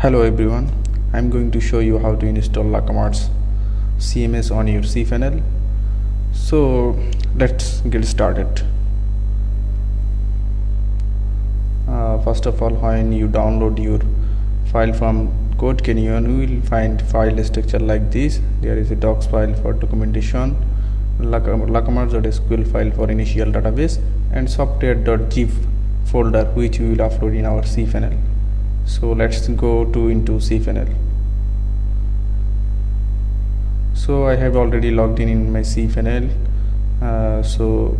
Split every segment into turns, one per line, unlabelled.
Hello everyone, I'm going to show you how to install LaCommerz CMS on your Cpanel. So let's get started. First of all, when you download your file from Code Canyon, you will find file structure like this. There is a docs file for documentation, LaCommerz.sql file for initial database, and software.zip folder which we will upload in our Cpanel. So let's go into Cpanel. So I have already logged in my Cpanel. So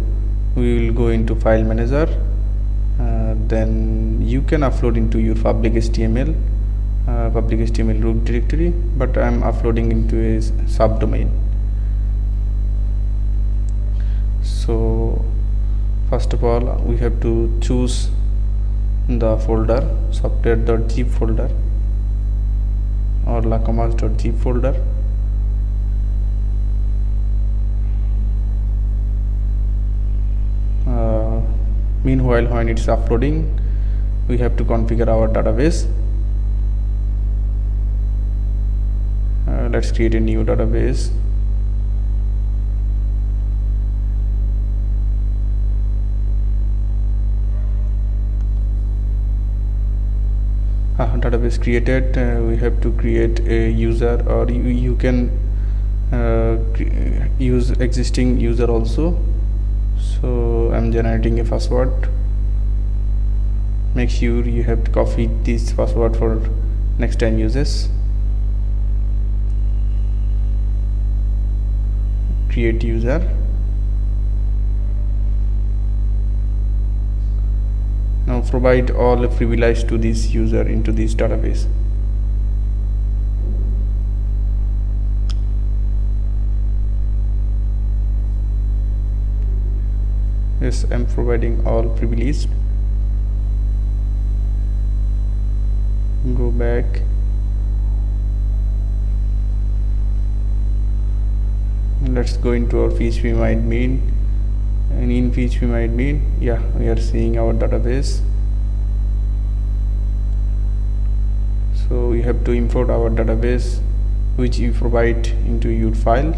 we will go into file manager. Then you can upload into your public HTML root directory, but I'm uploading into a subdomain. So first of all, we have to choose the folder software.zip folder or LaCommerz.zip folder. Meanwhile, when it's uploading, we have to configure our database. Let's create a new database. Database created. We have to create a user, or you can use existing user also. So I'm generating a password. Make sure you have to copy this password for next time uses. Create user. Now provide all the privilege to this user into this database. Yes, I'm providing all privilege. Go back. Let's go into our phpMyAdmin. And in phpMyAdmin, yeah, we are seeing our database. So we have to import our database which you provide into your file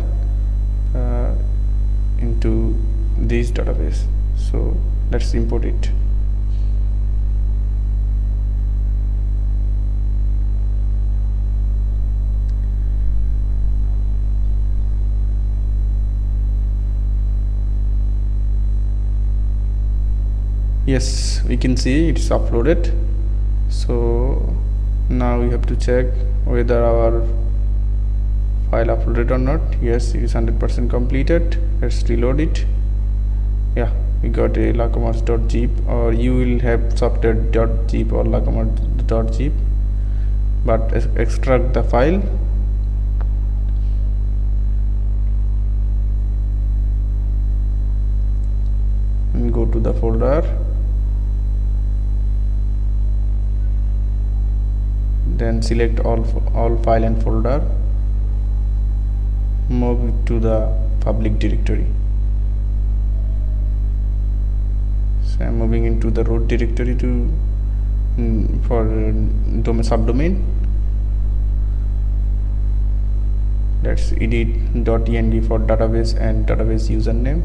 into this database. So let's import it. Yes, we can see it's uploaded. So now we have to check whether our file uploaded or not. Yes, it is 100% completed. Let's reload it. Yeah, we got a LaCommerz.zip, or you will have software.zip or LaCommerz.zip, but extract the file. And go to the folder. Then select all file and folder. Move it to the public directory. So I'm moving into the root directory for subdomain. Let's edit .env for database and database username.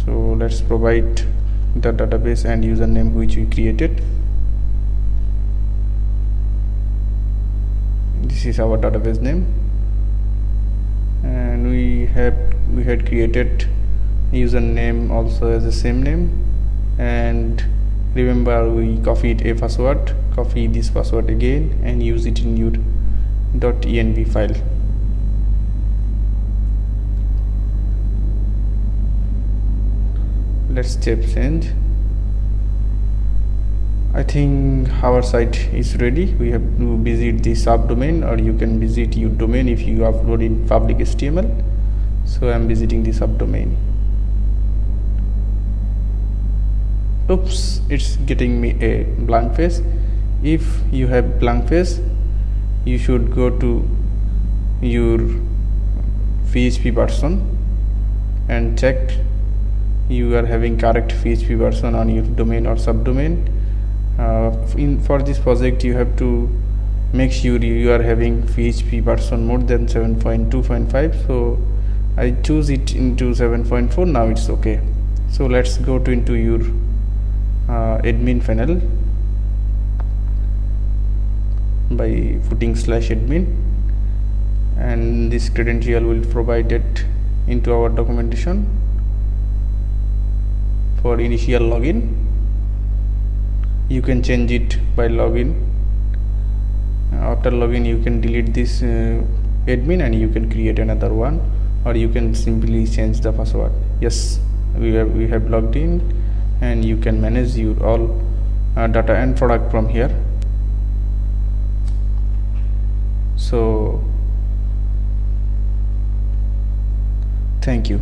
So let's provide the database and username which we created. This is our database name, and we had created username also as the same name. And remember, we copied a password. Copy this password again and use it in your .env file. Let's step change. I think our site is ready. We have to visit the subdomain, or you can visit your domain if you upload in public HTML. So I'm visiting the subdomain. Oops, it's getting me a blank face. If you have blank face, you should go to your PHP version and check you are having correct PHP version on your domain or subdomain. For this project you have to make sure you are having PHP version more than 7.2.5. so I choose it into 7.4. now it's okay. So let's go to into your admin panel by putting /admin, and this credential will provide it into our documentation for initial login. You can change it by login. After login you can delete this admin and you can create another one, or you can simply change the password. Yes, we have logged in, and you can manage your all data and product from here. So thank you.